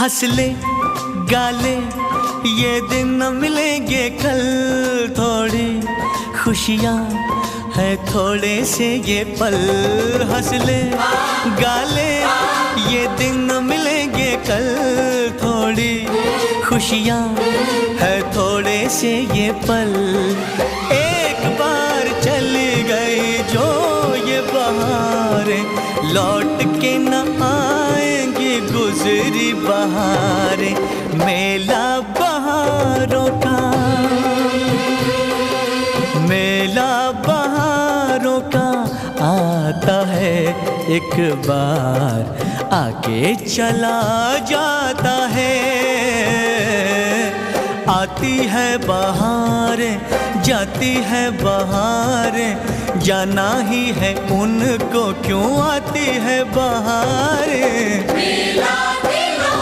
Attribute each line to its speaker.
Speaker 1: हंस ले गाले ये दिन न मिलेंगे कल, थोड़ी खुशियाँ है थोड़े से ये पल। हंस ले गाले ये दिन न मिलेंगे कल, थोड़ी खुशियाँ है थोड़े से ये पल। एक बार चली गई जो ये बहारें, लौट के न आएंगी गुजरी बहारें। मेला बहारों का, मेला बहारों का आता है एक बार, आके चला जाता है। आती है बहारें जाती है बहारें, जाना ही है उनको क्यों आती है बहारें।